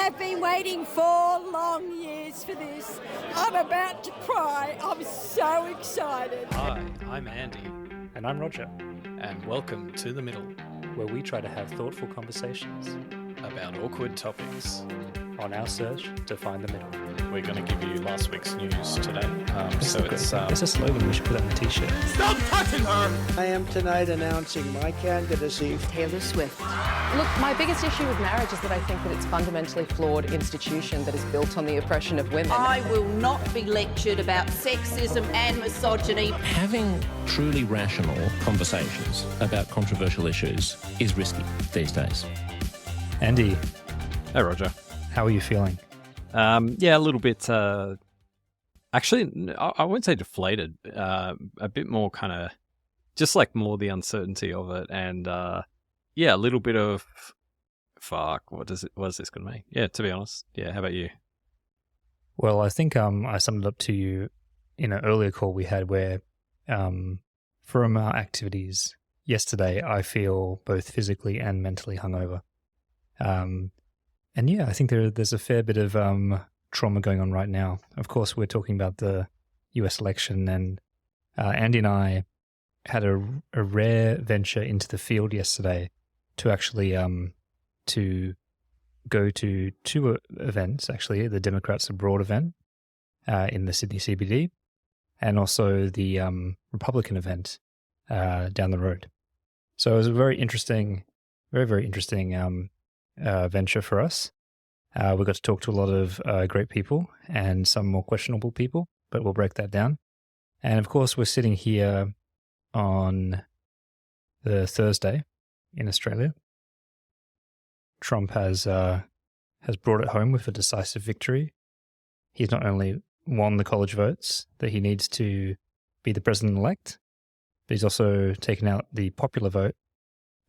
have been waiting 4 long years for this. I'm about to cry. I'm so excited. Hi, I'm Andy. And I'm Roger, And welcome to The Middle, where we try to have thoughtful conversations about awkward topics. on our search to find the middle. We're going to give you last week's news today. It's a slogan we should put on a t-shirt. Stop touching her! I am tonight announcing my candidacy. Taylor Swift. Look, my biggest issue with marriage is that I think that it's a fundamentally flawed institution that is built on the oppression of women. I will not be lectured about sexism and misogyny. Having truly rational conversations about controversial issues is risky these days. Andy, Hey, Roger. how are you feeling? Yeah, a little bit, actually, I wouldn't say deflated, a bit more kind of, just like more the uncertainty of it. And, yeah, a little bit of, fuck, what is this going to mean? Yeah, to be honest. Yeah, how about you? Well, I think I summed it up to you in an earlier call we had where from our activities yesterday, I feel both physically and mentally hungover. And yeah, I think there's a fair bit of trauma going on right now. Of course, we're talking about the US election, and Andy and I had a rare venture into the field yesterday to actually to go to 2 events, actually, the Democrats Abroad event in the Sydney CBD, and also the Republican event down the road. So it was a very interesting venture for us. We got to talk to a lot of great people and some more questionable people, but we'll break that down. And of course, we're sitting here on the Thursday in Australia. Trump has brought it home with a decisive victory. He's not only won the college votes that he needs to be the president-elect, but he's also taken out the popular vote.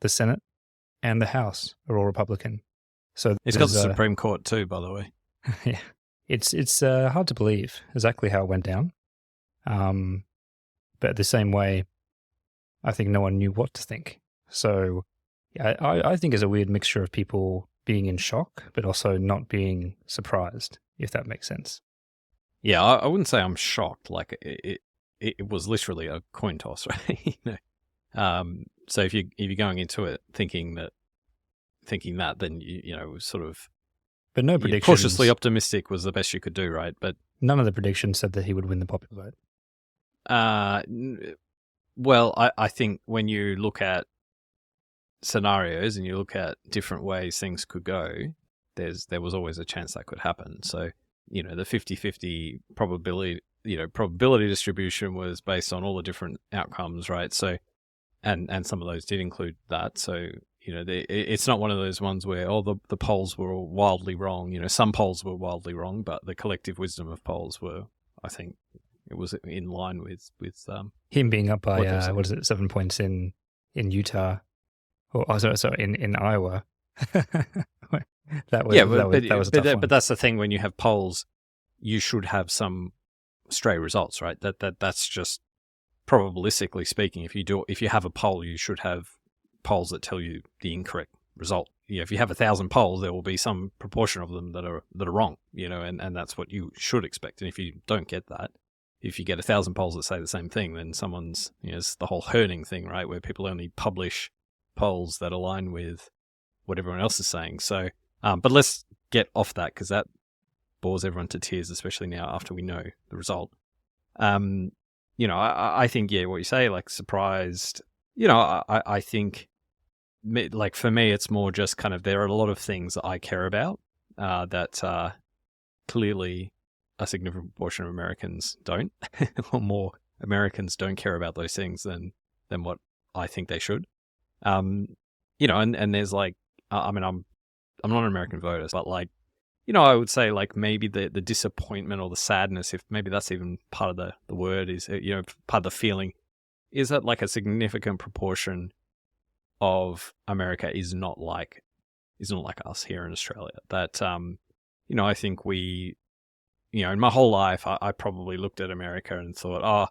The Senate and the House are all Republican. So He's got the Supreme Court too, by the way. Yeah, it's hard to believe exactly how it went down. But the same way, I think no one knew what to think. So I think it's a weird mixture of people being in shock, but also not being surprised, if that makes sense. Yeah, I wouldn't say I'm shocked. Like it was literally a coin toss, right? So if you're going into it thinking that, then you know, sort of. But no predictions. Cautiously optimistic was the best you could do, right? But none of the predictions said that he would win the popular vote. Well, I think when you look at scenarios and you look at different ways things could go, there was always a chance that could happen. So, you know, the 50-50 probability distribution was based on all the different outcomes, right? So, and some of those did include that. So, you know, it's not one of those ones where, the polls were all wildly wrong. You know, some polls were wildly wrong, but the collective wisdom of polls were, I think, it was in line with him being up by 7 points in Utah, or sorry, in Iowa. That was a tough one. But that's the thing, when you have polls, you should have some stray results, right? That's just probabilistically speaking. If you have a poll, you should have polls that tell you the incorrect result. You know, if you have 1,000 polls, there will be some proportion of them that are wrong, you know, and that's what you should expect. And if you don't get that, if you get 1,000 polls that say the same thing, then someone's, you know, it's the whole herding thing, right? Where people only publish polls that align with what everyone else is saying. So, but let's get off that, because that bores everyone to tears, especially now after we know the result. You know, I think, yeah, what you say, like surprised, you know, I think, like for me, it's more just kind of, there are a lot of things that I care about that clearly a significant proportion of Americans don't, or more Americans don't care about those things than what I think they should. You know, and there's like, I mean, I'm not an American voter, but like, you know, I would say like maybe the disappointment or the sadness, if maybe that's even part of the word, is, you know, part of the feeling, is that like a significant proportion of America is not like us here in Australia. That, you know, I think we, you know, in my whole life, I probably looked at America and thought,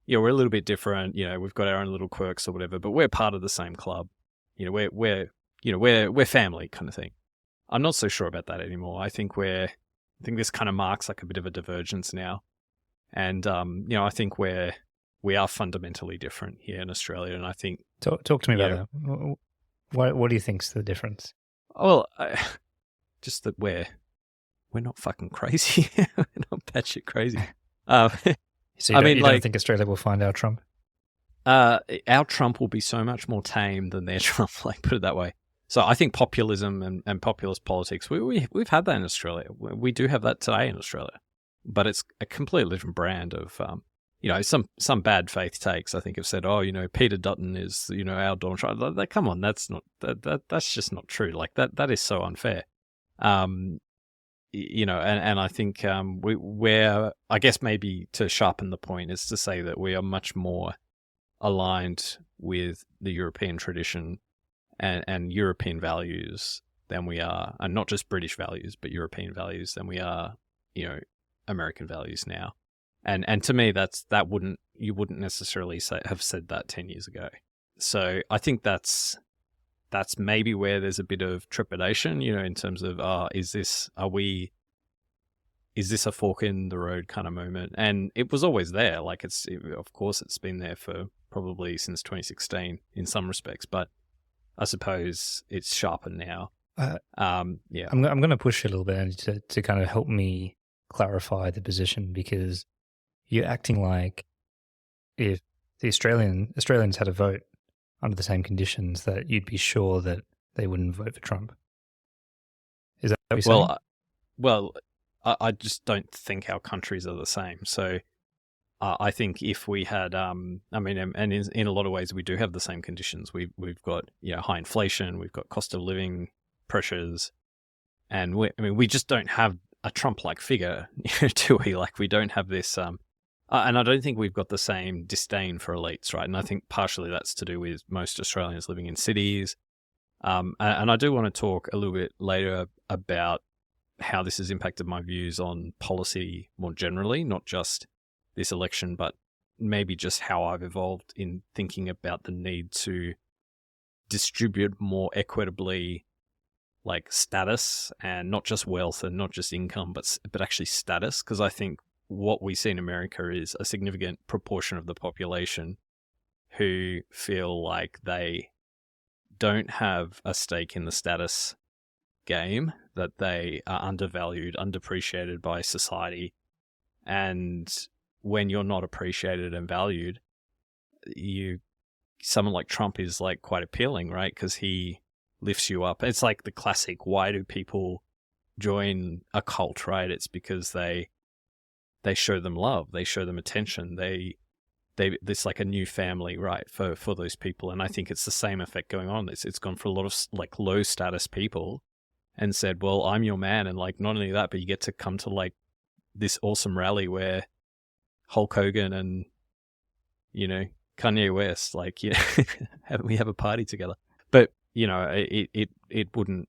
yeah, we're a little bit different. You know, we've got our own little quirks or whatever, but we're part of the same club. You know, we're family kind of thing. I'm not so sure about that anymore. I think this kind of marks like a bit of a divergence now. And, I think we are fundamentally different here in Australia. And I think... Talk to me about that. What do you think's the difference? Well, just that we're not fucking crazy. We're not batshit crazy. So you don't think Australia will find our Trump? Our Trump will be so much more tame than their Trump, put it that way. So I think populism and populist politics, we've had that in Australia. We do have that today in Australia. But it's a completely different brand of, some bad faith takes, I think, have said, Peter Dutton is, our Donald Trump. Come on, that's just not true. That is so unfair. And I think we're, I guess maybe to sharpen the point is to say that we are much more aligned with the European tradition and European values than we are, and not just British values, but European values than we are, American values now. And to me, you wouldn't necessarily have said that 10 years ago. So I think that's maybe where there's a bit of trepidation, in terms of, is this a fork in the road kind of moment? And it was always there. Of course it's been there for probably since 2016 in some respects, but I suppose it's sharpened now. Yeah. I'm going to push you a little bit to kind of help me clarify the position, because you're acting like if the Australians had a vote under the same conditions, that you'd be sure that they wouldn't vote for Trump. Is that what you're saying? Well, I just don't think our countries are the same. So I think if we had, and in a lot of ways we do have the same conditions. We've got high inflation, we've got cost of living pressures, and we just don't have a Trump-like figure, do we? We don't have this, and I don't think we've got the same disdain for elites, right? And I think partially that's to do with most Australians living in cities. And I do want to talk a little bit later about how this has impacted my views on policy more generally, not just this election, but maybe just how I've evolved in thinking about the need to distribute more equitably status, and not just wealth and not just income, but actually status. Because I think what we see in America is a significant proportion of the population who feel like they don't have a stake in the status game, that they are undervalued, underappreciated by society. And when you're not appreciated and valued, someone like Trump is quite appealing, right? Because he lifts you up. It's like the classic, why do people join a cult, right? It's because they show them love, they show them attention, it's like a new family, right, for those people. And I think it's the same effect going on. It's gone for a lot of low status people and said, well, I'm your man. And not only that, but you get to come to this awesome rally where Hulk Hogan and Kanye West, we have a party together. But it wouldn't.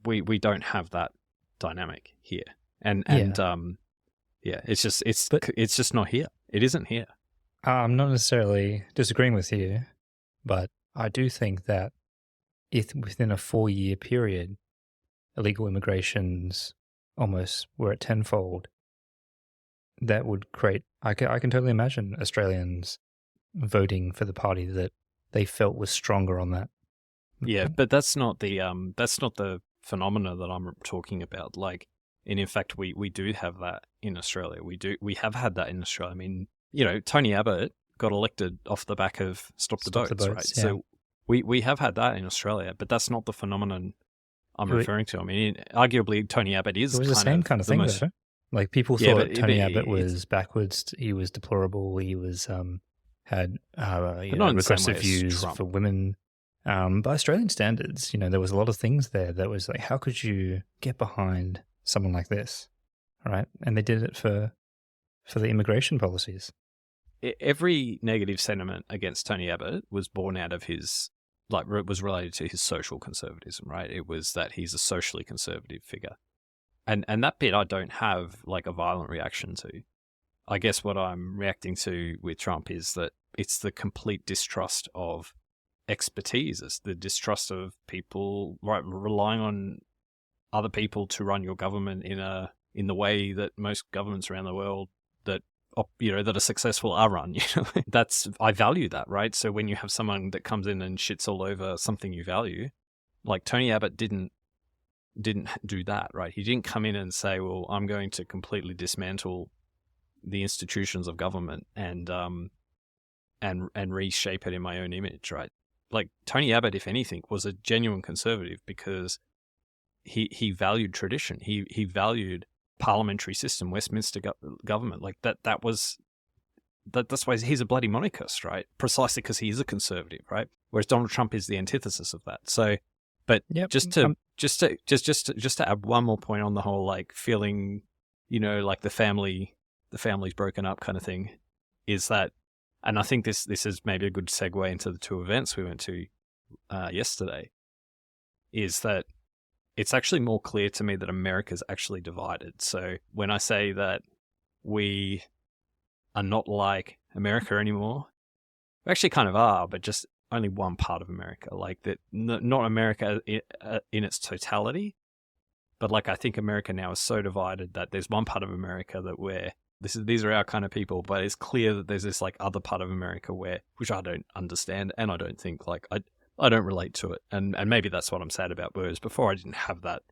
We don't have that dynamic here, and it's just not here. It isn't here. I'm not necessarily disagreeing with you, but I do think that if within a 4-year period, illegal immigrations almost were at tenfold, that would create. I can totally imagine Australians voting for the party that they felt was stronger on that. Yeah, but that's not the phenomena that I'm talking about. And in fact, we do have that in Australia. We have had that in Australia. I mean, Tony Abbott got elected off the back of Stop the Boats, right? Yeah. So we have had that in Australia, but that's not the phenomenon I'm referring to. I mean, arguably, Tony Abbott is it was the same kind of thing, though. People thought Tony Abbott was backwards. He was deplorable. He was had regressive views for women. By Australian standards, there was a lot of things there that was how could you get behind someone like this, right? And they did it for the immigration policies. Every negative sentiment against Tony Abbott was born out of his, was related to his social conservatism, right? It was that he's a socially conservative figure. And that bit I don't have a violent reaction to. I guess what I'm reacting to with Trump is that it's the complete distrust of expertise. It's the distrust of people, right, relying on other people to run your government in the way that most governments around the world that that are successful are run. I value that, right? So when you have someone that comes in and shits all over something you value, like Tony Abbott didn't do that, right? He didn't come in and say, well, I'm going to completely dismantle the institutions of government and reshape it in my own image, right? Like Tony Abbott, if anything, was a genuine conservative because he valued tradition. He valued parliamentary system, Westminster government. Like that's why he's a bloody monarchist, right? Precisely because he is a conservative, right? Whereas Donald Trump is the antithesis of that. So, but just to add one more point on the whole like feeling, like the family's broken up kind of thing, is that, and I think this is maybe a good segue into the two events we went to yesterday, is that it's actually more clear to me that America's actually divided. So when I say that we are not like America anymore, we actually kind of are, but just only one part of America. Like that, not America in its totality, but like I think America now is so divided that there's one part of America that these are our kind of people, but it's clear that there's this like other part of America which I don't understand, and I don't think like I don't relate to it, and maybe that's what I'm sad about. Whereas before I didn't have that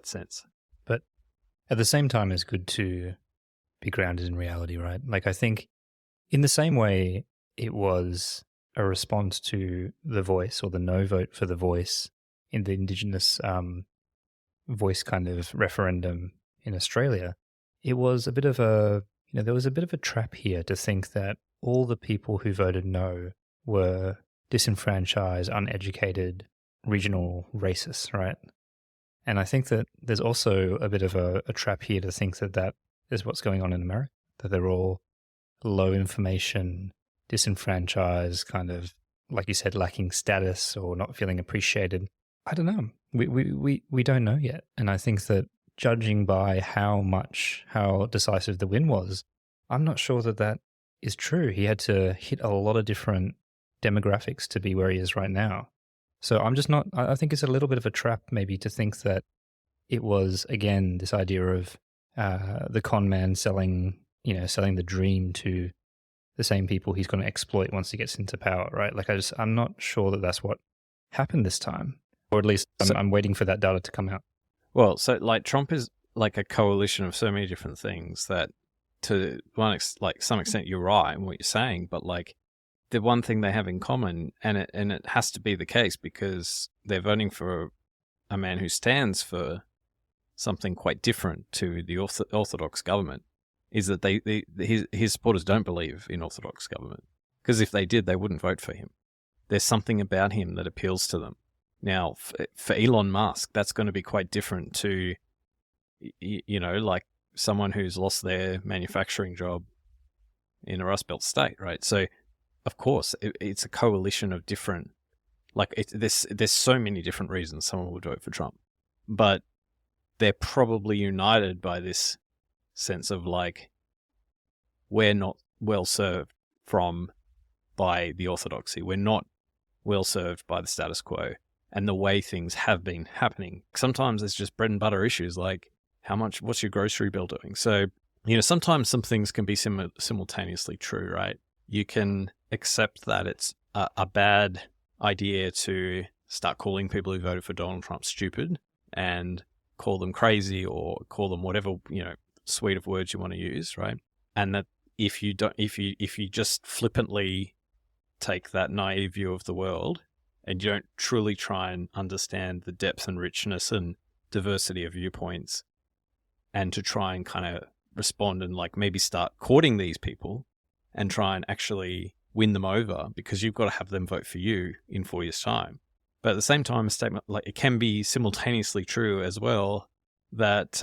sense. But at the same time, it's good to be grounded in reality, right? Like I think in the same way it was a response to the Voice or the no vote for the Voice in the Indigenous voice kind of referendum in Australia, it was a bit of there was a bit of a trap here to think that all the people who voted no were disenfranchised, uneducated, regional racists, right? And I think that there's also a bit of a trap here to think that is what's going on in America, that they're all low information, disenfranchised, kind of, like you said, lacking status or not feeling appreciated. I don't know. We don't know yet. And I think that judging by how decisive the win was, I'm not sure that is true. He had to hit a lot of different demographics to be where he is right now. So I'm just not, I think it's a little bit of a trap maybe to think that it was, again, this idea of the con man selling the dream to the same people he's going to exploit once he gets into power, right? Like I'm not sure that that's what happened this time, or at least I'm waiting for that data to come out. Well, so like Trump is like a coalition of so many different things that to some extent you're right in what you're saying, but like the one thing they have in common, and it has to be the case because they're voting for a man who stands for something quite different to the orthodox government, is that his supporters don't believe in orthodox government, because if they did, they wouldn't vote for him. There's something about him that appeals to them. Now, for Elon Musk, that's going to be quite different to, like someone who's lost their manufacturing job in a Rust Belt state, right? So, of course, it's a coalition of different, there's so many different reasons someone would vote for Trump, but they're probably united by this sense of like, we're not well served by the orthodoxy. We're not well served by the status quo and the way things have been happening. Sometimes it's just bread and butter issues like what's your grocery bill doing? So, sometimes some things can be simultaneously true, right? You can accept that it's a bad idea to start calling people who voted for Donald Trump stupid and call them crazy or call them whatever, suite of words you want to use, right? And that if you just flippantly take that naive view of the world and you don't truly try and understand the depth and richness and diversity of viewpoints, and to try and kind of respond and like maybe start courting these people and try and actually win them over, because you've got to have them vote for you in 4 years' time. But at the same time, a statement like it can be simultaneously true as well that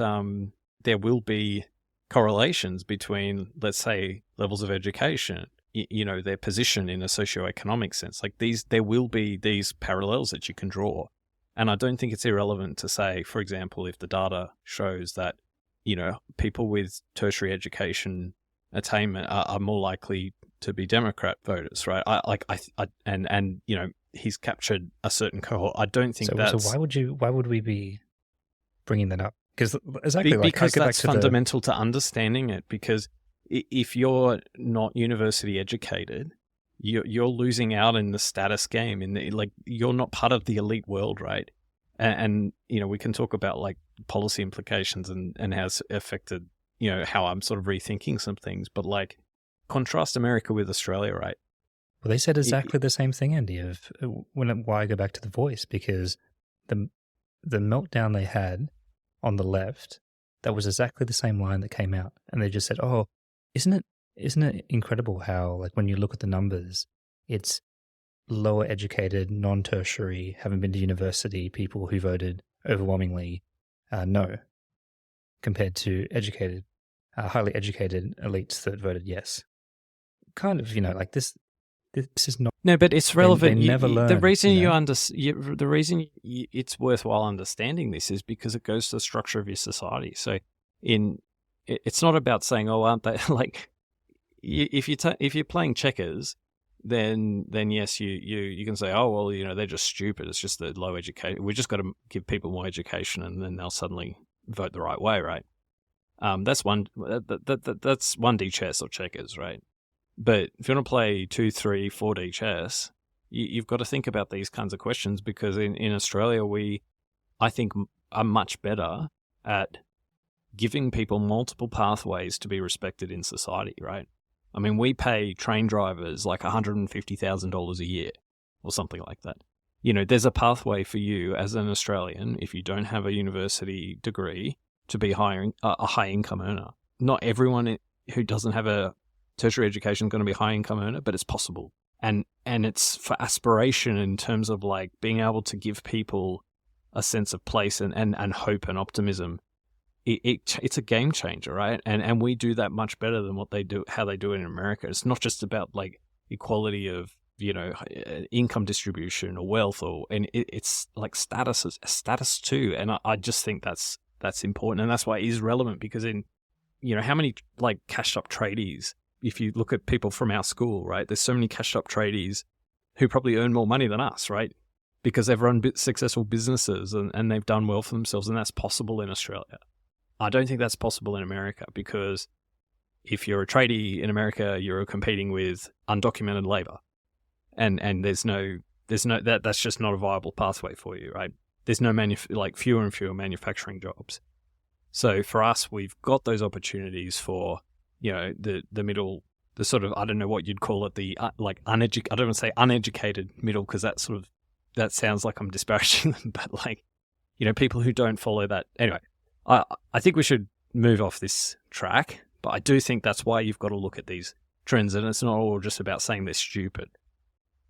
there will be correlations between, let's say, levels of education, their position in a socioeconomic sense. Like there will be these parallels that you can draw. And I don't think it's irrelevant to say, for example, if the data shows that, people with tertiary education attainment are more likely to be Democrat voters, right? He's captured a certain cohort. I don't think so why would we be bringing that up? Because exactly, because I go back that's to fundamental to understanding it. Because if you're not university educated, you're losing out in the status game. You're not part of the elite world, right? And we can talk about like policy implications and how it's affected, how I'm sort of rethinking some things. But like, contrast America with Australia, right? Well, they said exactly the same thing, Andy. Why I go back to The Voice, because the meltdown they had on the left, that was exactly the same line that came out, and they just said, "Oh, isn't it incredible how, like, when you look at the numbers, it's lower educated, non-tertiary, haven't been to university people who voted overwhelmingly no, compared to educated, highly educated elites that voted yes." Kind of, like this. This is not. No, but it's relevant. They never learn. The reason the reason it's worthwhile understanding this is because it goes to the structure of your society. So, it's not about saying, "Oh, aren't they?" Like, if you're playing checkers, then yes, you can say, "Oh, well, they're just stupid. It's just the low education. We just got to give people more education, and then they'll suddenly vote the right way, right?" That's one. That's 1D chess or checkers, right? But if you want to play 2, 3, 4D chess, you've got to think about these kinds of questions, because in Australia, I think, are much better at giving people multiple pathways to be respected in society, right? I mean, we pay train drivers like $150,000 a year or something like that. There's a pathway for you as an Australian, if you don't have a university degree, to be hiring a high-income earner. Not everyone who doesn't have a tertiary education is going to be a high-income earner, but it's possible. And it's for aspiration in terms of like being able to give people a sense of place and hope and optimism. It's a game changer, right? And we do that much better than how they do it in America. It's not just about like equality of income distribution or wealth, it's like status too. And I just think that's important, and that's why it is relevant, because how many like cashed up tradies, if you look at people from our school, right? There's so many cashed up tradies who probably earn more money than us, right? Because they've run successful businesses and they've done well for themselves, and that's possible in Australia. I don't think that's possible in America, because if you're a tradie in America, you're competing with undocumented labor, and that's just not a viable pathway for you, right? There's no fewer and fewer manufacturing jobs. So for us, we've got those opportunities for the middle, the sort of, I don't know what you'd call it, the I don't want to say uneducated middle, because that sounds like I'm disparaging them, but like, people who don't follow that. Anyway, I think we should move off this track, but I do think that's why you've got to look at these trends, and it's not all just about saying they're stupid.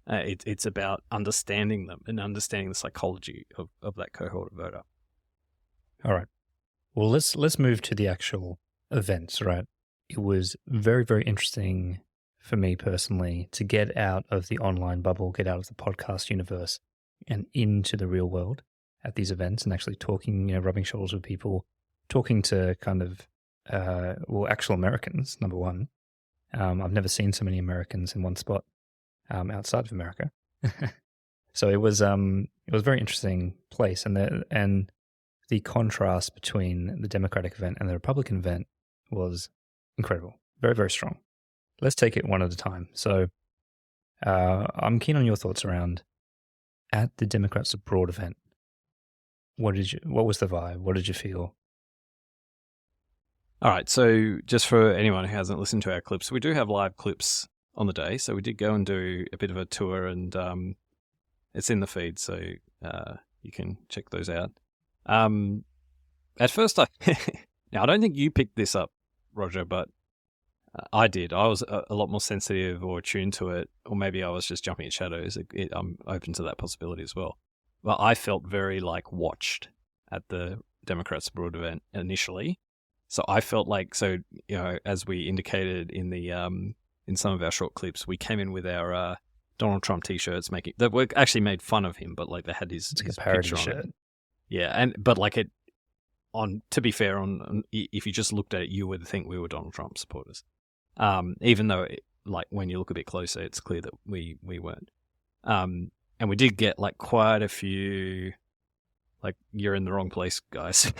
It's about understanding them and understanding the psychology of that cohort of voter. All right. Well, let's move to the actual events, right? It was very, very interesting for me personally to get out of the online bubble, get out of the podcast universe and into the real world at these events, and actually talking, rubbing shoulders with people, talking to kind of, actual Americans, number one. I've never seen so many Americans in one spot outside of America. So it was a very interesting place, and the contrast between the Democratic event and the Republican event was incredible. Very, very strong. Let's take it one at a time. So I'm keen on your thoughts around, at the Democrats Abroad event, what was the vibe? What did you feel? All right. So just for anyone who hasn't listened to our clips, we do have live clips on the day. So we did go and do a bit of a tour, and it's in the feed, so you can check those out. At first, now I don't think you picked this up, Roger, but I did. I was a lot more sensitive or attuned to it, or maybe I was just jumping at shadows. I'm open to that possibility as well. But I felt very watched at the Democrats Abroad event initially. So I felt like, as we indicated in the in some of our short clips, we came in with our Donald Trump t-shirts, that were actually made fun of him, but they had his parody picture shirt. on it. Yeah, to be fair, if you just looked at it, you would think we were Donald Trump supporters. Even though, when you look a bit closer, it's clear that we weren't. And we did get quite a few like you're in the wrong place, guys.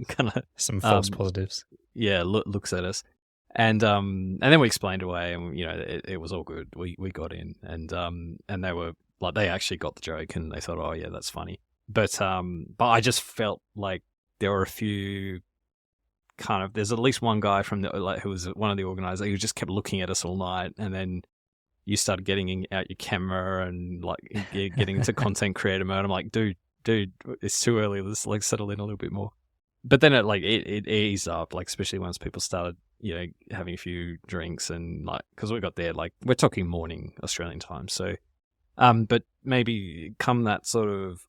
Kind of Some false positives. yeah, looks at us. And then we explained away, and it was all good. We got in, and they were like, they actually got the joke, and they thought, oh yeah, that's funny. But I just felt like there were a few kind of, there's at least one guy from who was one of the organizers who just kept looking at us all night, and then you started getting out your camera and like getting into content creator mode. I'm like, dude, it's too early. Let's like settle in a little bit more. But then it eased up, like especially once people started, having a few drinks, and like, because we got there, like we're talking morning Australian time. So, but maybe come that sort of,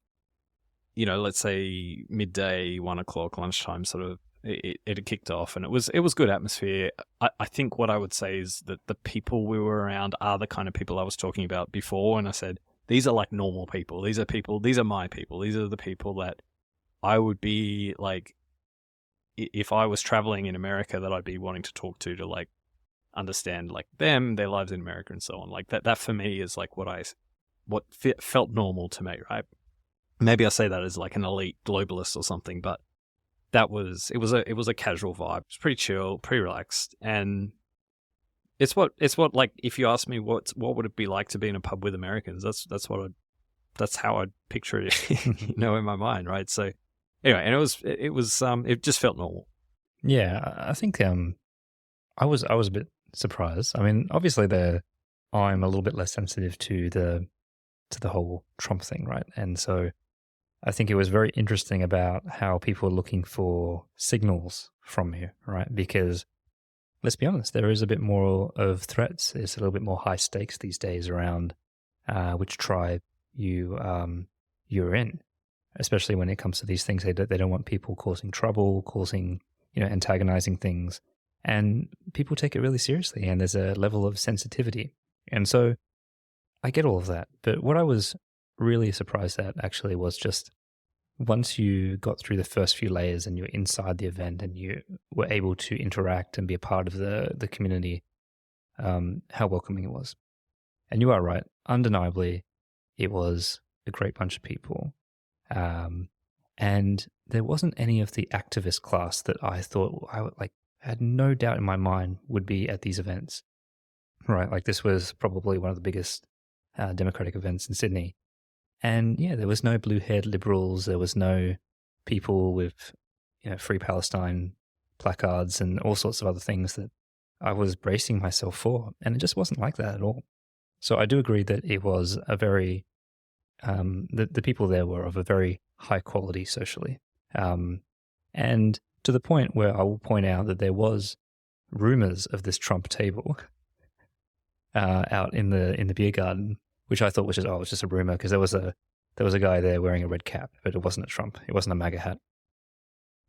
let's say midday, 1 o'clock, lunchtime, sort of, it had kicked off, and it was good atmosphere. I think what I would say is that the people we were around are the kind of people I was talking about before, and I said these are like normal people. These are my people. These are the people that I would be like, if I was traveling in America, that I'd be wanting to talk to like understand like them, their lives in America, and so on. Like that for me is like what felt normal to me, right? Maybe I say that as like an elite globalist or something, but it was a casual vibe. It's pretty chill, pretty relaxed, and it's what like, if you ask me what would it be like to be in a pub with Americans, that's how I'd picture it, in my mind, right? So anyway, and it just felt normal. Yeah, I think I was a bit surprised. I mean, obviously I'm a little bit less sensitive to the whole Trump thing, right? And so I think it was very interesting about how people are looking for signals from you, right? Because let's be honest, there is a bit more of threats. It's a little bit more high stakes these days around which tribe you're in, especially when it comes to these things. They don't want people causing trouble, antagonizing things, and people take it really seriously. And there's a level of sensitivity, and so I get all of that. But what I was really surprised at actually was just once you got through the first few layers and you're inside the event and you were able to interact and be a part of the community, how welcoming it was. And you are right. Undeniably, it was a great bunch of people. And there wasn't any of the activist class that I thought I had no doubt in my mind would be at these events, right? Like this was probably one of the biggest democratic events in Sydney. And yeah, there was no blue-haired liberals. There was no people with, Free Palestine placards and all sorts of other things that I was bracing myself for. And it just wasn't like that at all. So I do agree that it was a very, the people there were of a very high quality socially. And to the point where I will point out that there was rumors of this Trump table out in the beer garden, which I thought was just a rumor, because there was a guy there wearing a red cap, but it wasn't a Trump. It wasn't a MAGA hat.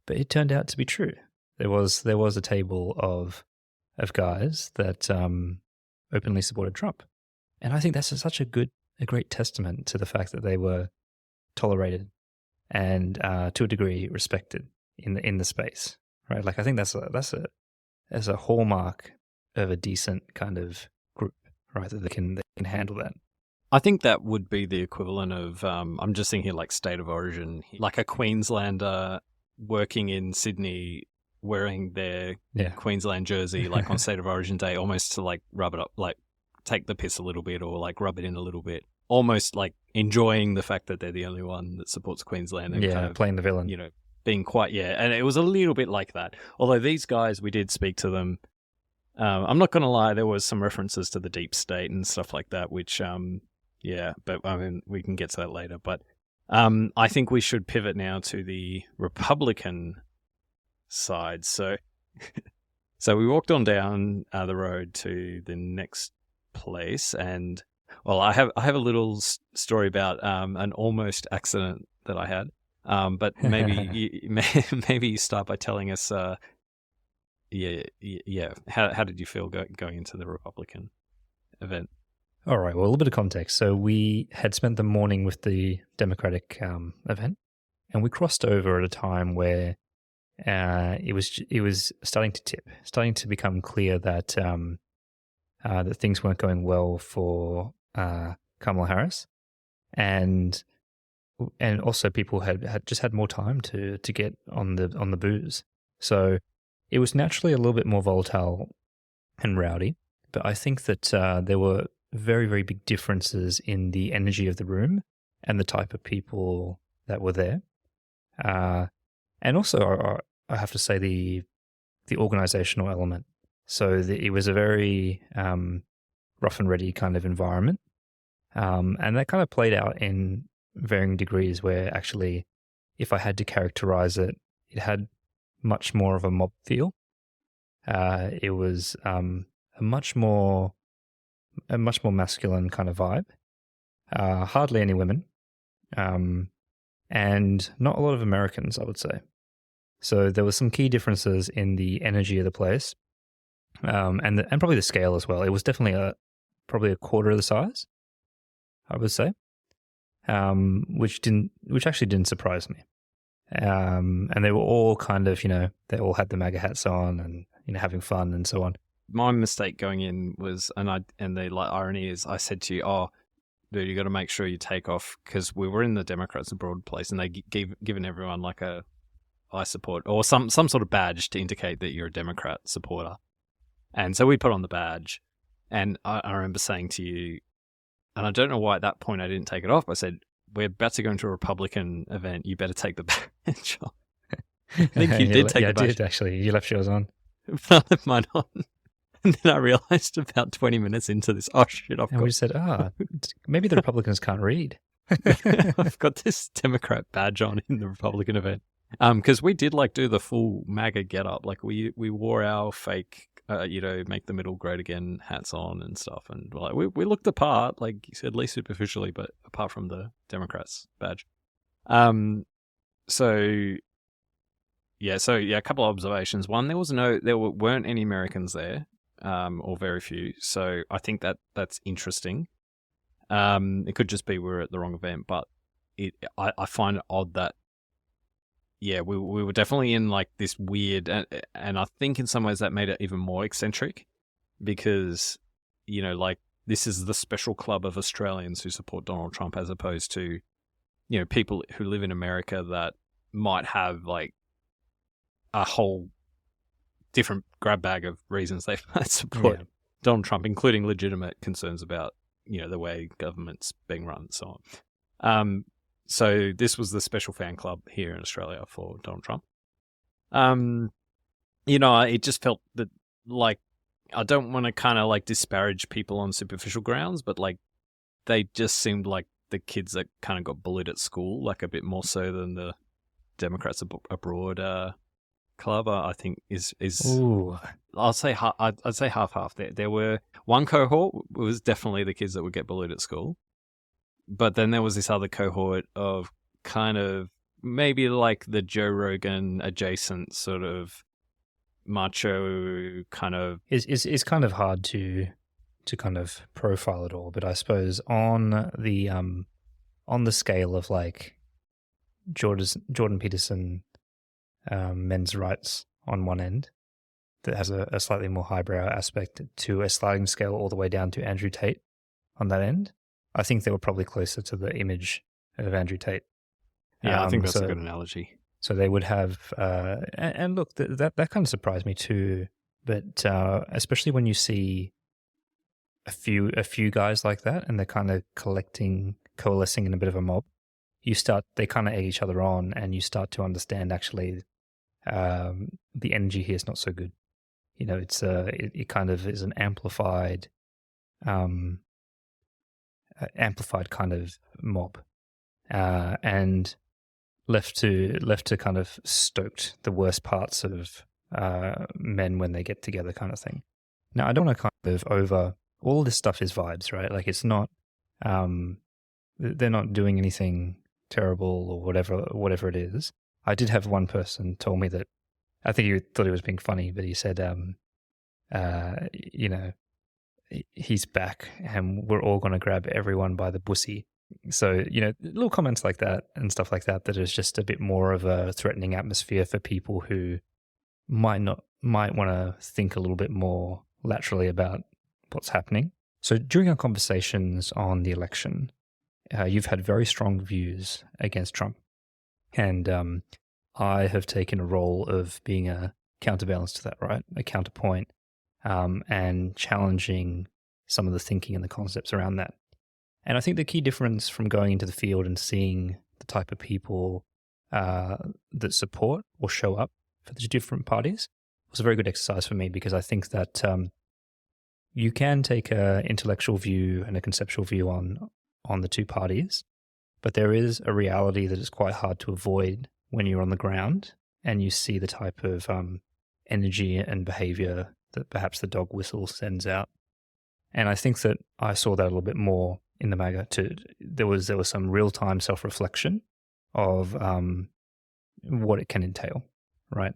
But it turned out to be true. There was a table of guys that openly supported Trump, and I think that's such a great testament to the fact that they were tolerated and to a degree respected in the space, right? Like I think that's a hallmark of a decent kind of group, right? That they can handle that. I think that would be the equivalent of, I'm just thinking like state of origin, like a Queenslander working in Sydney wearing their Queensland jersey, like on state of origin day, almost to like rub it up, like take the piss a little bit or like rub it in a little bit, almost like enjoying the fact that they're the only one that supports Queensland and kind of playing the villain, being quite, and it was a little bit like that. Although these guys, we did speak to them. I'm not going to lie, there was some references to the deep state and stuff like that, which, but I mean, we can get to that later. But I think we should pivot now to the Republican side. So we walked on down the road to the next place, and well, I have a little story about an almost accident that I had. But maybe maybe you start by telling us, how did you feel going into the Republican event? All right, well, a little bit of context. So we had spent the morning with the Democratic event, and we crossed over at a time where it was starting to tip, starting to become clear that that things weren't going well for Kamala Harris, and and also people had just had more time to get on the booze. So it was naturally a little bit more volatile and rowdy. But I think that there were very, very big differences in the energy of the room and the type of people that were there. And also, I have to say the organizational element. So it was a very rough and ready kind of environment. And that kind of played out in varying degrees where actually, if I had to characterize it, it had much more of a mob feel. It was a much more masculine kind of vibe. Hardly any women. And not a lot of Americans, I would say. So there were some key differences in the energy of the place, and probably the scale as well. It was definitely probably a quarter of the size, I would say, which actually didn't surprise me. And they were all kind of, they all had the MAGA hats on and having fun and so on. My mistake going in was, and the irony is, I said to you, "Oh, dude, you got to make sure you take off," because we were in the Democrats Abroad place, and they given everyone like a "I support" or some sort of badge to indicate that you're a Democrat supporter. And so we put on the badge, and I remember saying to you, and I don't know why at that point I didn't take it off. I said, "We're about to go into a Republican event. You better take the badge off." I think you did take the badge. I did actually. You left yours on. I left mine on. And then I realized about 20 minutes into this, oh shit, we said, maybe the Republicans can't read. I've got this Democrat badge on in the Republican event. Because we did do the full MAGA get up. Like we wore our fake, make the middle great again hats on and stuff. And we looked the part, like you said, at least superficially, but apart from the Democrats badge. So a couple of observations. One, there weren't any Americans there. Or very few. So I think that's interesting. It could just be we're at the wrong event, but I find it odd that, we were definitely in this weird, and I think in some ways that made it even more eccentric because, this is the special club of Australians who support Donald Trump as opposed to, people who live in America that might have a whole different grab bag of reasons they might support Donald Trump, including legitimate concerns about, the way government's being run and so on. So this was the special fan club here in Australia for Donald Trump. It just felt that, I don't want to kind of disparage people on superficial grounds, but they just seemed like the kids that kind of got bullied at school, a bit more so than the Democrats Abroad club. I think is Ooh. I'd say half. There were one cohort was definitely the kids that would get bullied at school, but then there was this other cohort of kind of maybe the Joe Rogan adjacent sort of macho kind of. It's kind of hard to kind of profile it all, but I suppose on the scale of Jordan Peterson. Men's rights on one end that has a slightly more highbrow aspect to a sliding scale all the way down to Andrew Tate on that end. I think they were probably closer to the image of Andrew Tate. Yeah, I think that's a good analogy. So they would have, and look, that kind of surprised me too. But especially when you see a few guys like that, and they're kind of coalescing in a bit of a mob, they kind of egg each other on, and you start to understand actually. The energy here is not so good. It's it kind of is an amplified kind of mob, and left to kind of stoked the worst parts of men when they get together, kind of thing. Now I don't want to kind of over all this stuff is vibes, right? It's not they're not doing anything terrible or whatever it is. I did have one person told me that I think he thought he was being funny, but he said, he's back and we're all going to grab everyone by the bussy. So, little comments like that and stuff like that is just a bit more of a threatening atmosphere for people who might want to think a little bit more laterally about what's happening. So during our conversations on the election, you've had very strong views against Trump. And I have taken a role of being a counterbalance to that, right? A counterpoint, and challenging some of the thinking and the concepts around that. And I think the key difference from going into the field and seeing the type of people that support or show up for the different parties was a very good exercise for me, because I think that you can take an intellectual view and a conceptual view on the two parties, but there is a reality that is quite hard to avoid when you're on the ground and you see the type of energy and behavior that perhaps the dog whistle sends out. And I think that I saw that a little bit more in the MAGA too. There was some real-time self-reflection of what it can entail, right?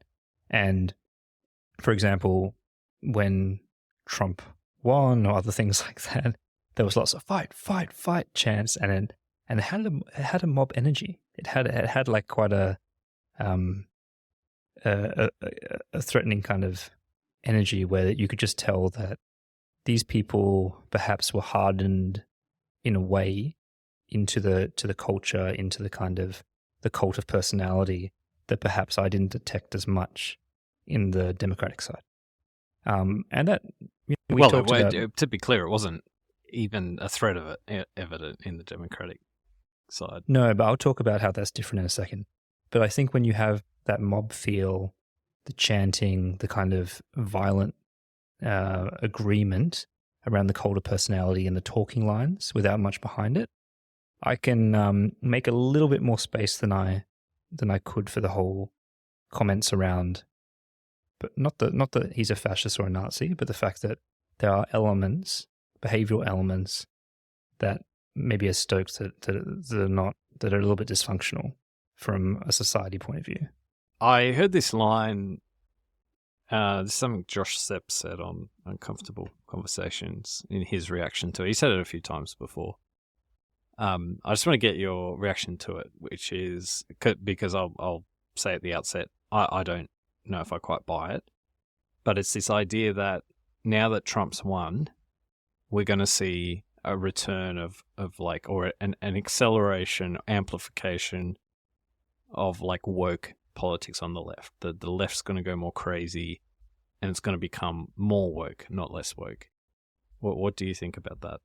And for example, when Trump won or other things like that, there was lots of fight chants, and it had a mob energy. It had like quite a threatening kind of energy where you could just tell that these people perhaps were hardened in a way into the culture, into the kind of the cult of personality that perhaps I didn't detect as much in the Democratic side. And that we talked about. To be clear, it wasn't even a threat of it evident in the Democratic side. No, but I'll talk about how that's different in a second. But I think when you have that mob feel, the chanting, the kind of violent agreement around the cult of personality and the talking lines without much behind it, I can make a little bit more space than I could for the whole comments around, but not that he's a fascist or a Nazi, but the fact that there are elements, behavioral elements, that maybe are stoked that are a little bit dysfunctional from a society point of view. I heard this line, something Josh Sepp said on Uncomfortable Conversations in his reaction to it. He said it a few times before. I just want to get your reaction to it, which is because I'll say at the outset, I don't know if I quite buy it, but it's this idea that now that Trump's won, we're going to see a return of like, or an acceleration, amplification of like woke politics on the left. The left's going to go more crazy, and it's going to become more woke, not less woke. What do you think about that?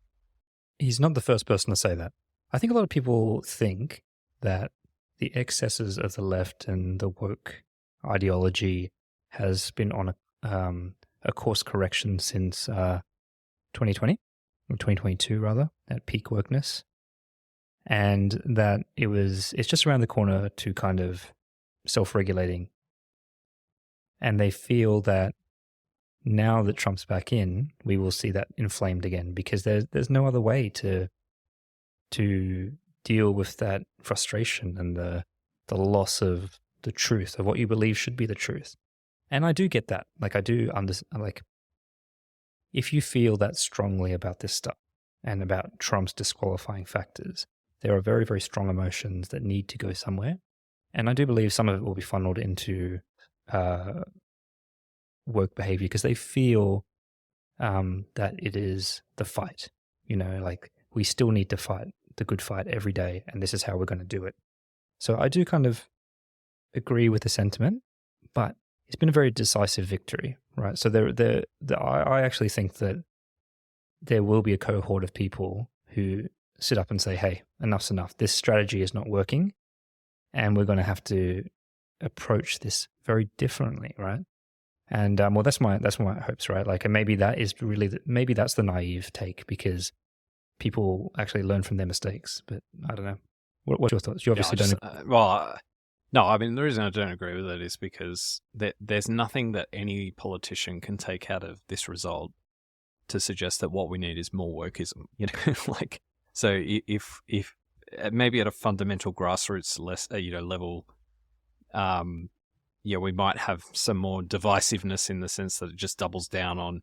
He's not the first person to say that. I think a lot of people think that the excesses of the left and the woke ideology has been on a course correction since 2020, or 2022 rather, at peak wokeness, and that it's just around the corner to kind of self-regulating. And they feel that now that Trump's back in, we will see that inflamed again, because there's no other way to deal with that frustration and the loss of the truth of what you believe should be the truth. And I do get that. Like, I do understand, like, if you feel that strongly about this stuff and about Trump's disqualifying factors, there are very, very strong emotions that need to go somewhere. And I do believe some of it will be funneled into woke behavior, because they feel that it is the fight. You know, like, we still need to fight the good fight every day, and this is how we're going to do it. So I do kind of agree with the sentiment, but it's been a very decisive victory, right? So I actually think that there will be a cohort of people who sit up and say, hey, enough's enough. This strategy is not working, and we're going to have to approach this very differently, right? And well, that's my hopes, right? Like, and maybe that is really maybe that's the naive take, because people actually learn from their mistakes. But I don't know. What's your thoughts? You obviously don't. No, I mean, the reason I don't agree with it is because there's nothing that any politician can take out of this result to suggest that what we need is more wokeism. You know, like, so if maybe at a fundamental grassroots level, we might have some more divisiveness in the sense that it just doubles down on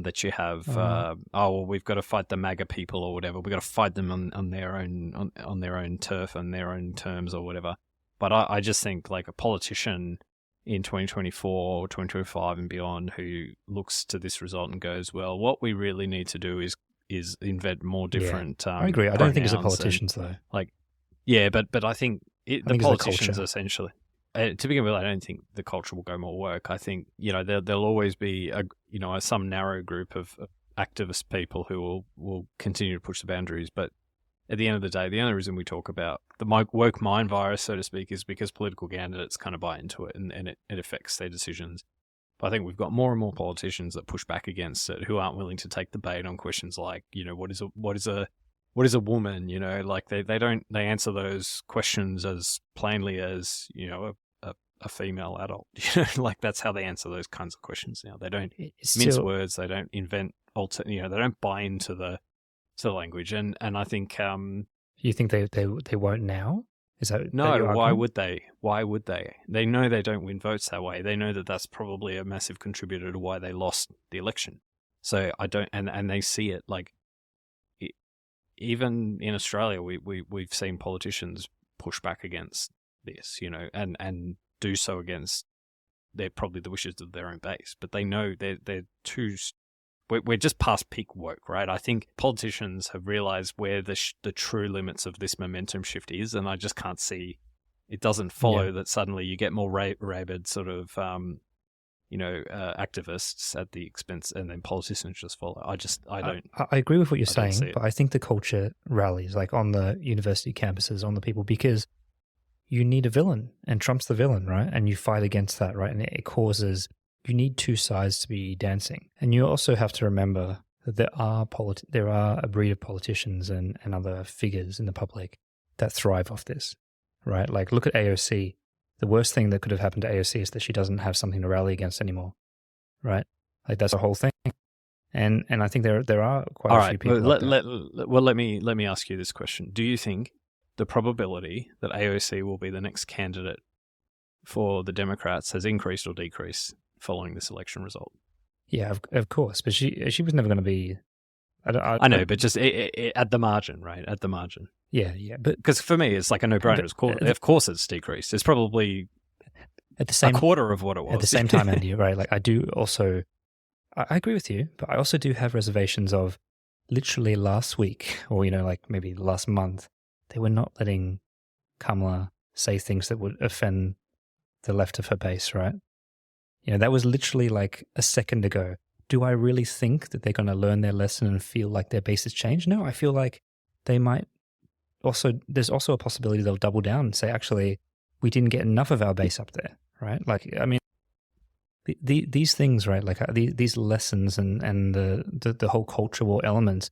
that you have. We've got to fight the MAGA people or whatever. We've got to fight them on their own turf and their own terms or whatever. But I just think, like, a politician in 2024 or 2025 and beyond who looks to this result and goes, well, what we really need to do invent more different. I agree. I don't think it's the pronouns politicians though. But I think the think it's the politicians culture. essentially. To begin with, I don't think the culture will go more woke. I think there'll always be some narrow group of activist people who will continue to push the boundaries. But at the end of the day, the only reason we talk about the woke mind virus, so to speak, is because political candidates kind of buy into it and it affects their decisions. But I think we've got more and more politicians that push back against it, who aren't willing to take the bait on questions like, what is a woman? They answer those questions as plainly as a female adult. Like that's how they answer those kinds of questions now. They don't mince words. They don't invent they don't buy into the language. And I think You think they won't now? Is that no? your Why argument? would they? Why would they? They know they don't win votes that way. They know that that's probably a massive contributor to why they lost the election. So I don't, and they see it like. Even in Australia, we've seen politicians push back against this, and do so against probably the wishes of their own base. But they know they're too. We're just past peak woke, right? I think politicians have realized where the true limits of this momentum shift is, and I just can't see. It doesn't follow that suddenly you get more rabid sort of. Activists at the expense, and then politicians just follow. I don't. I agree with what you're I don't saying, see it. but I think the culture rallies like on the university campuses, on the people, because you need a villain, and Trump's the villain, right? And you fight against that, right? And it causes, you need two sides to be dancing. And you also have to remember that there are a breed of politicians and other figures in the public that thrive off this, right? Like look at AOC. The worst thing that could have happened to AOC is that she doesn't have something to rally against anymore, right? Like that's a whole thing. And I think there are quite a few people. Let me ask you this question: do you think the probability that AOC will be the next candidate for the Democrats has increased or decreased following this election result? Yeah, of course, but she was never going to be. I know, but just at the margin, right? At the margin. Yeah, but because for me, it's like a no-brainer. Of course, it's decreased. It's probably at the same a quarter of what it was. At the same time, Andy, right? Like I do also, I agree with you, but I also do have reservations of literally last week, or like maybe last month, they were not letting Kamala say things that would offend the left of her base, right? That was literally like a second ago. Do I really think that they're going to learn their lesson and feel like their base has changed? No, I feel like they might. Also, there's also a possibility they'll double down and say, actually, we didn't get enough of our base up there, right? Like, I mean, these things, right? Like these lessons and the whole cultural elements,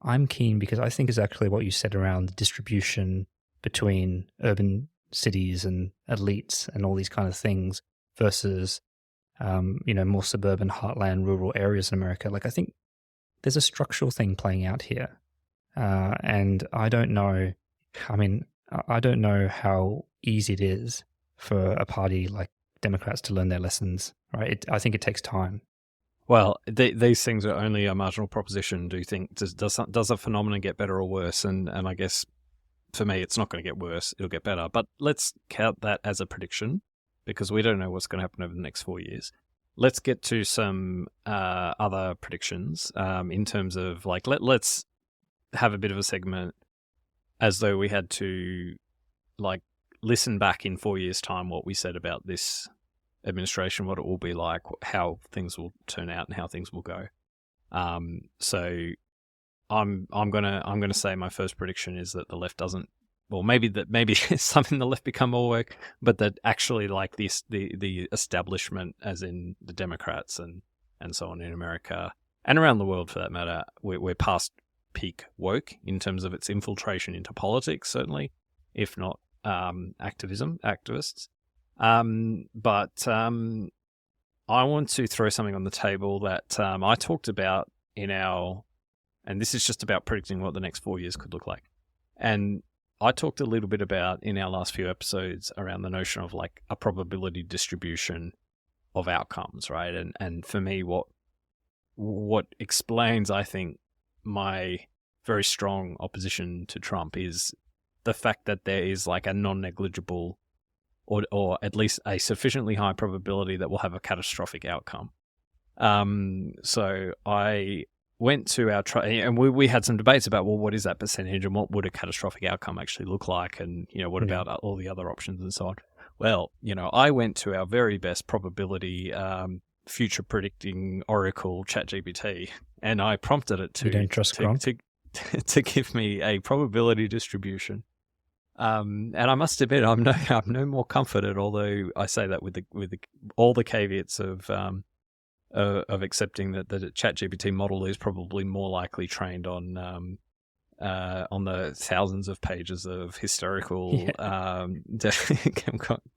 I'm keen because I think is actually what you said around the distribution between urban cities and elites and all these kind of things versus, more suburban heartland rural areas in America. Like, I think there's a structural thing playing out here. And I don't know, I don't know how easy it is for a party like Democrats to learn their lessons, right? I think it takes time. Well, these things are only a marginal proposition. Do you think, does a phenomenon get better or worse? And I guess for me, it's not going to get worse. It'll get better. But let's count that as a prediction because we don't know what's going to happen over the next 4 years. Let's get to some other predictions in terms of like, let's have a bit of a segment as though we had to like listen back in 4 years' time what we said about this administration, what it will be like, how things will turn out, and how things will go. So I'm gonna say my first prediction is that the left doesn't. Well, maybe some in the left become more woke, but that actually like the establishment, as in the Democrats and so on in America and around the world for that matter, we're past peak woke in terms of its infiltration into politics, certainly, if not activists. But I want to throw something on the table that I talked about and this is just about predicting what the next 4 years could look like. And I talked a little bit about in our last few episodes around the notion of like a probability distribution of outcomes, right? And for me, what explains, I think, my very strong opposition to Trump is the fact that there is like a non-negligible or at least a sufficiently high probability that we'll have a catastrophic outcome. So I went to our and we had some debates about, well, what is that percentage and what would a catastrophic outcome actually look like, and what about all the other options and so on. Well, I went to our very best probability future predicting oracle ChatGPT, and I prompted it You don't trust Gronk? to give me a probability distribution. And I must admit, I'm no more comforted, although I say that with all the caveats of accepting that the ChatGPT model is probably more likely trained on the thousands of pages of historical.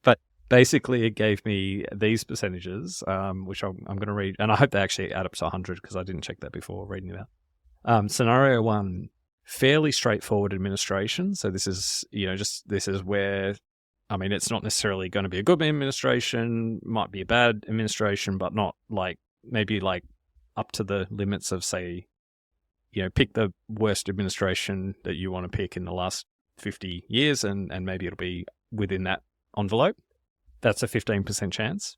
But basically, it gave me these percentages, which I'm going to read, and I hope they actually add up to 100 because I didn't check that before reading it out. Scenario 1. Fairly straightforward administration. So this is, this is where, it's not necessarily going to be a good administration, might be a bad administration, but not maybe up to the limits of, say, pick the worst administration that you want to pick in the last 50 years, and maybe it'll be within that envelope. That's a 15% chance.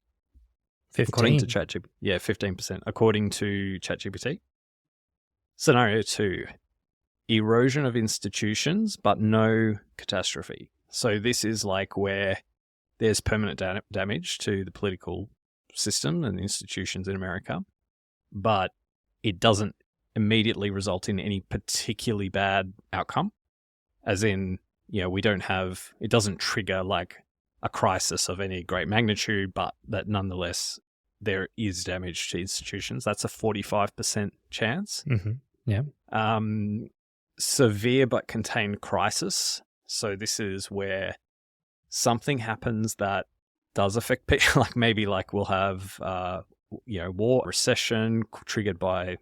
15? According to ChatGPT. Yeah, 15%, according to ChatGPT. Scenario 2. Erosion of institutions, but no catastrophe. So this is where there's permanent damage to the political system and institutions in America, but it doesn't immediately result in any particularly bad outcome. As in, it doesn't trigger a crisis of any great magnitude, but that nonetheless there is damage to institutions. That's a 45% chance. Mm-hmm. Yeah. Severe but contained crisis. So this is where something happens that does affect people. Maybe we'll have war, recession triggered by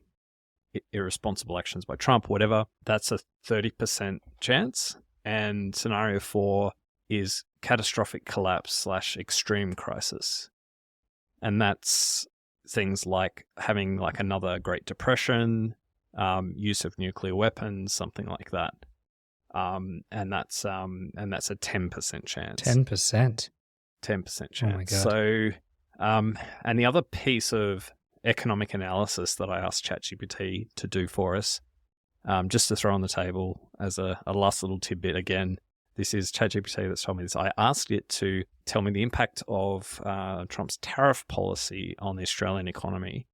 irresponsible actions by Trump, whatever. That's a 30% chance. And scenario 4 is catastrophic collapse / extreme crisis. And that's things like having another Great Depression, use of nuclear weapons, something like that. And that's a 10% chance. 10%? 10% chance. Oh my God. So, and the other piece of economic analysis that I asked ChatGPT to do for us, just to throw on the table as a last little tidbit again, this is ChatGPT that's told me this. I asked it to tell me the impact of Trump's tariff policy on the Australian economy.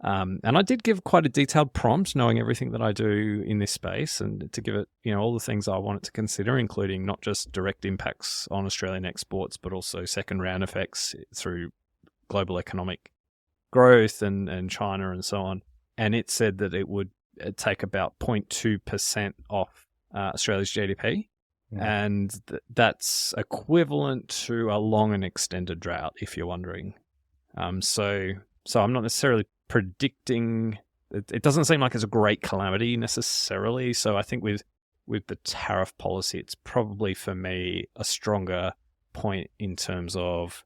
And I did give quite a detailed prompt, knowing everything that I do in this space, and to give it, all the things I want it to consider, including not just direct impacts on Australian exports, but also second round effects through global economic growth and China and so on. And it said that it would take about 0.2% off Australia's GDP. Yeah. And that's equivalent to a long and extended drought, if you're wondering. So I'm not necessarily predicting. It doesn't seem like it's a great calamity necessarily. So I think with the tariff policy, it's probably for me a stronger point in terms of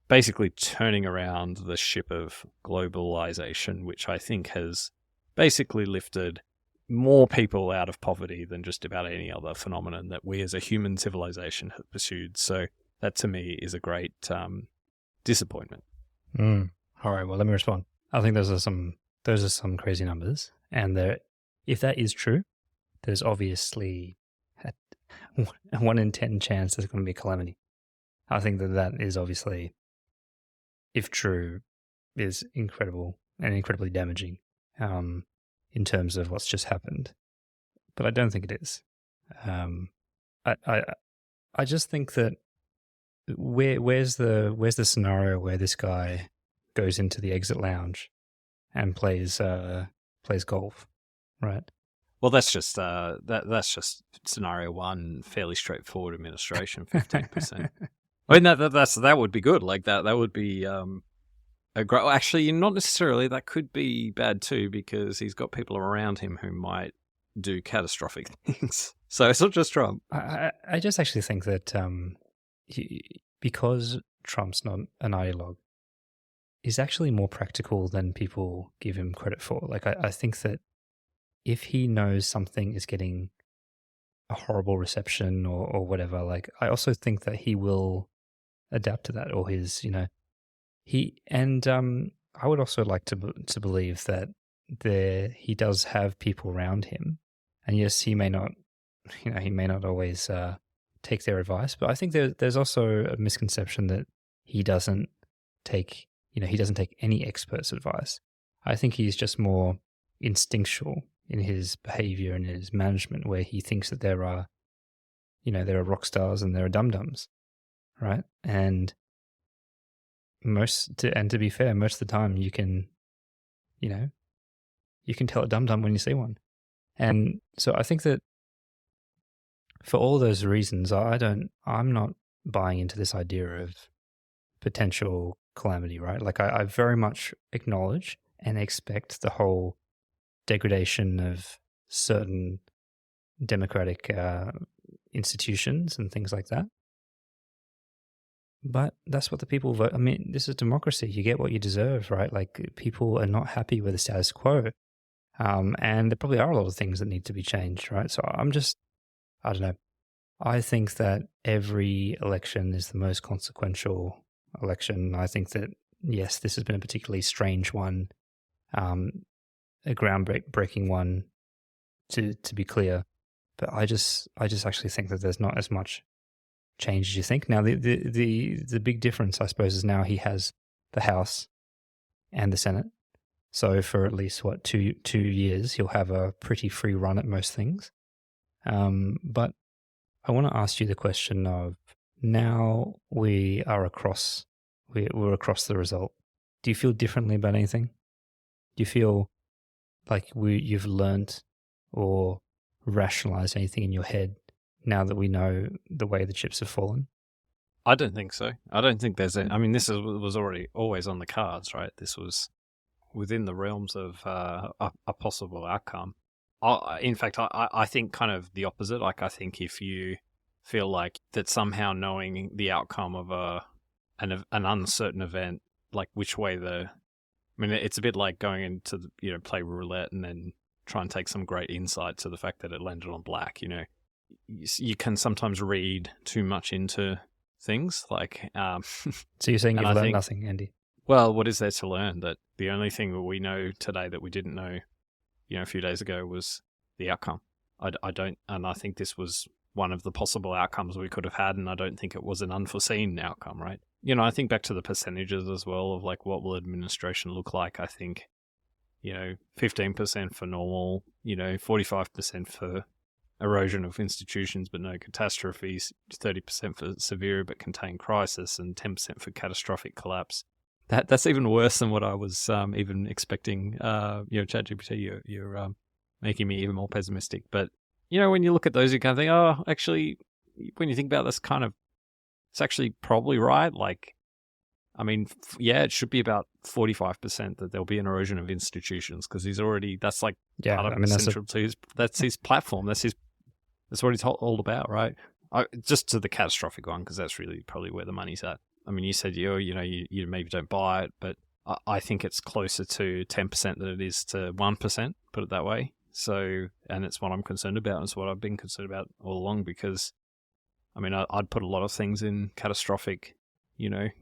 basically turning around the ship of globalization, which I think has basically lifted more people out of poverty than just about any other phenomenon that we as a human civilization have pursued. So that to me is a great disappointment. All right, well, let me respond. I think those are some crazy numbers, and if that is true, there's obviously a 1 in 10 chance there's going to be a calamity. I think that is obviously, if true, is incredible and incredibly damaging in terms of what's just happened. But I don't think it is. I just think that where's the scenario where this guy goes into the exit lounge and plays golf, right? Well, that's just scenario 1, fairly straightforward administration, 15%. I mean that would be good. That would be actually not necessarily. That could be bad too, because he's got people around him who might do catastrophic things. So it's not just Trump. I just actually think that because Trump's not an ideologue, is actually more practical than people give him credit for. I think that if he knows something is getting a horrible reception or whatever, I also think that he will adapt to that, or I would also like to believe that he does have people around him, and yes, he may not always take their advice, but I think there's also a misconception that he doesn't take any expert's advice. I think he's just more instinctual in his behavior and his management, where he thinks that there are rock stars and there are dum-dums, right? And to be fair, most of the time you can tell a dum-dum when you see one. And so I think that for all those reasons, I'm not buying into this idea of potential calamity, right? Like I very much acknowledge and expect the whole degradation of certain democratic institutions and things like that. But that's what the people vote. I mean, this is democracy. You get what you deserve, right? Like, people are not happy with the status quo. And there probably are a lot of things that need to be changed, right? So I don't know. I think that every election is the most consequential election. I think that, yes, this has been a particularly strange one, a groundbreaking one, to be clear. But I just actually think that there's not as much change as you think. Now, the big difference, I suppose, is now he has the House and the Senate. So for at least, 2 years, he'll have a pretty free run at most things. But I want to ask you the question of, now we're across the result. Do you feel differently about anything? Do you feel like you've learnt or rationalized anything in your head now that we know the way the chips have fallen? I don't think so. I don't think there's I mean, this was already always on the cards, right? This was within the realms of a possible outcome. In fact, I think kind of the opposite. Like, I think if you feel like that somehow knowing the outcome of an uncertain event, like which way it's a bit like going into play roulette and then try and take some great insight to the fact that it landed on black. You can sometimes read too much into things. Like, so you're saying you've learned nothing, Andy? Well, what is there to learn? That the only thing that we know today that we didn't know, a few days ago was the outcome. I think this was one of the possible outcomes we could have had, and I don't think it was an unforeseen outcome, right? I think back to the percentages as well of like, what will administration look like? I think, 15% for normal, 45% for erosion of institutions but no catastrophes, 30% for severe but contained crisis, and 10% for catastrophic collapse. That's even worse than what I was even expecting. ChatGPT, you're making me even more pessimistic. But when you look at those, you kind of think, oh, actually, when you think about this, it's actually probably right. Like, I mean, it should be about 45% that there'll be an erosion of institutions, because that's like part of central to that's his platform. That's what he's all about, right? Just to the catastrophic one, because that's really probably where the money's at. I mean, you said you maybe don't buy it, but I think it's closer to 10% than it is to 1%, put it that way. So, and it's what I'm concerned about, and it's what I've been concerned about all along, because, I mean, I'd put a lot of things in catastrophic,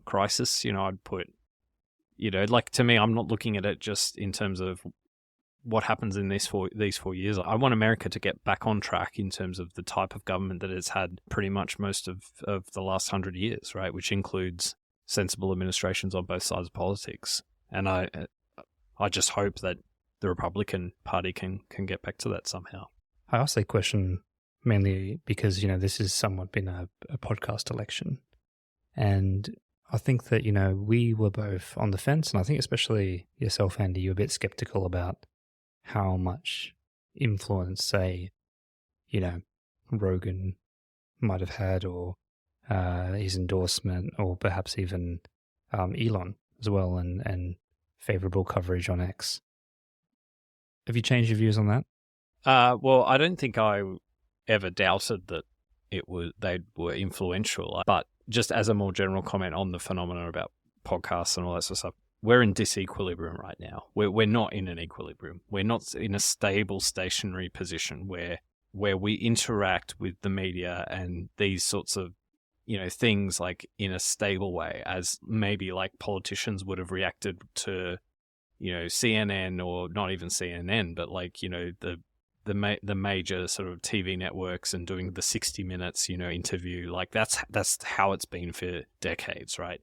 crisis. I'd put, like, to me, I'm not looking at it just in terms of what happens in these 4 years. I want America to get back on track in terms of the type of government that it's had pretty much most of the last 100 years, right? Which includes sensible administrations on both sides of politics. And I just hope that the Republican Party can get back to that somehow. I ask that question mainly because, this has somewhat been a podcast election. And I think that, we were both on the fence, and I think especially yourself, Andy, you're a bit skeptical about how much influence, say, Rogan might have had, or his endorsement, or perhaps even Elon as well, and favorable coverage on X. Have you changed your views on that? Well, I don't think I ever doubted that they were influential, but just as a more general comment on the phenomenon about podcasts and all that sort of stuff, we're in disequilibrium right now. We're not in an equilibrium. We're not in a stable, stationary position where we interact with the media and these sorts of, things like in a stable way, as maybe like politicians would have reacted to, CNN, or not even CNN, but like, the major sort of TV networks, and doing the 60 Minutes, interview. Like that's how it's been for decades, right?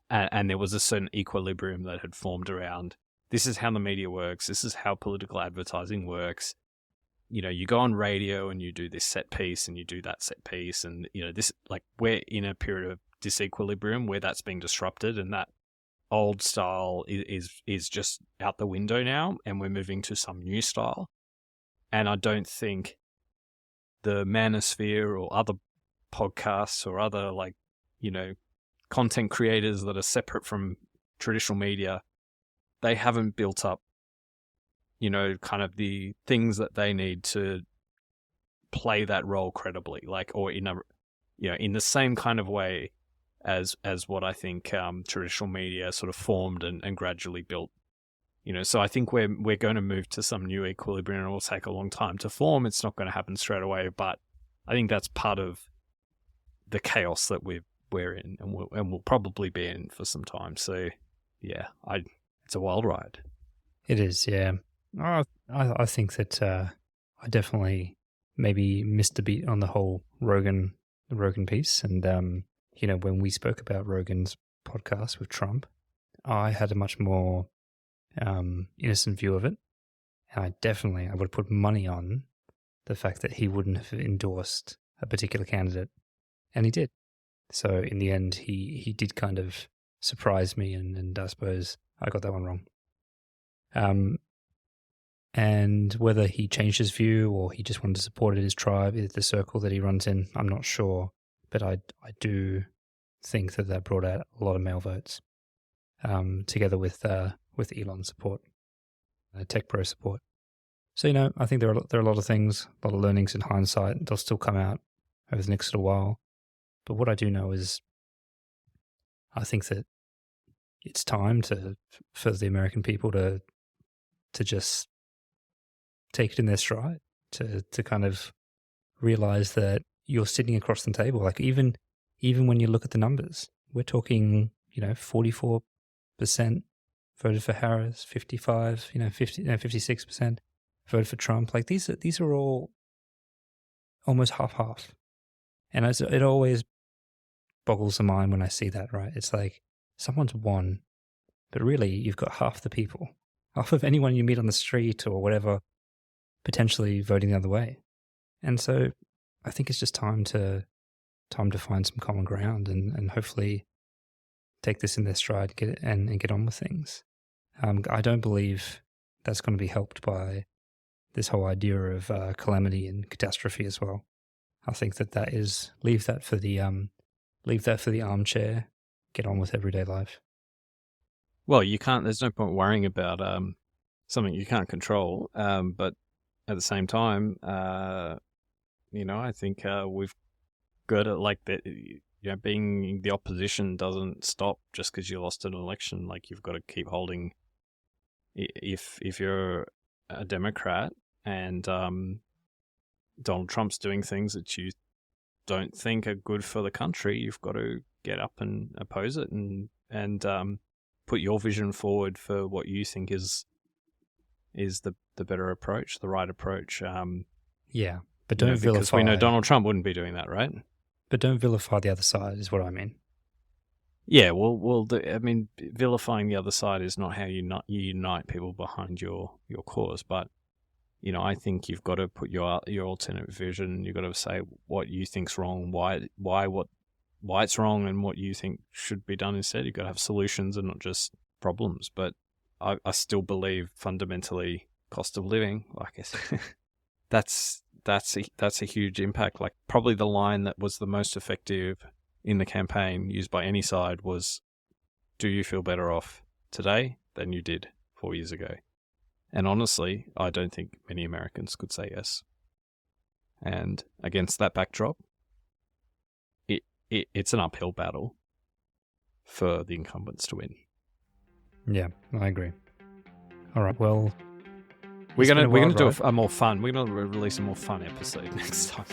And there was a certain equilibrium that had formed around, this is how the media works, this is how political advertising works. You go on radio and you do this set piece and you do that set piece, and this, like, we're in a period of disequilibrium where that's being disrupted, and that old style is just out the window now, and we're moving to some new style. And I don't think the Manosphere or other podcasts or other, like, content creators that are separate from traditional media, they haven't built up, kind of the things that they need to play that role credibly, like, or in the same kind of way as what I think traditional media sort of formed and gradually built. So I think we're going to move to some new equilibrium, and it will take a long time to form. It's not going to happen straight away, but I think that's part of the chaos that we're in, and we'll probably be in for some time. So yeah, it's a wild ride. It is, yeah. I think that I definitely maybe missed a beat on the whole Rogan piece, and when we spoke about Rogan's podcast with Trump, I had a much more innocent view of it. And I would put money on the fact that he wouldn't have endorsed a particular candidate, and he did. So in the end, he did kind of surprise me, and I suppose I got that one wrong. And whether he changed his view or he just wanted to support his tribe, the circle that he runs in, I'm not sure. But I do think that brought out a lot of male votes, together with Elon's support, Tech Pro support. So, I think there are a lot of things, a lot of learnings in hindsight. They'll still come out over the next little while. But what I do know is I think that it's time for the American people to just take it in their stride, to kind of realize that you're sitting across the table. Like, even when you look at the numbers, we're talking, 44% voted for Harris, 55, 56% voted for Trump. Like, these are all almost half. And it always boggles the mind when I see that, right? It's like someone's won, but really you've got half the people, half of anyone you meet on the street or whatever, potentially voting the other way. And so I think it's just time to find some common ground and hopefully take this in their stride, get on with things. I don't believe that's going to be helped by this whole idea of calamity and catastrophe as well. I think that is leave that for the armchair, get on with everyday life. Well, you can't. There's no point worrying about something you can't control. But at the same time, I think we've got to, like, that. Being the opposition doesn't stop just because you lost an election. Like, you've got to keep holding. If you're a Democrat and Donald Trump's doing things that you don't think are good for the country, you've got to get up and oppose it and put your vision forward for what you think is the better approach, the right approach. Yeah, but don't vilify. Because we know Donald Trump wouldn't be doing that, right? But don't vilify the other side, is what I mean. Yeah, vilifying the other side is not how you unite people behind your cause. But I think you've got to put your alternate vision. You've got to say what you think's wrong, why it's wrong, and what you think should be done instead. You've got to have solutions and not just problems. But I still believe fundamentally, cost of living, like I said, that's a huge impact. Like, probably the line that was the most effective in the campaign used by any side was, do you feel better off today than you did 4 years ago? And honestly, I don't think many Americans could say yes. And against that backdrop, it's an uphill battle for the incumbents to win. Yeah, I agree. All right, well, we're gonna do a more fun. We're gonna release a more fun episode next time.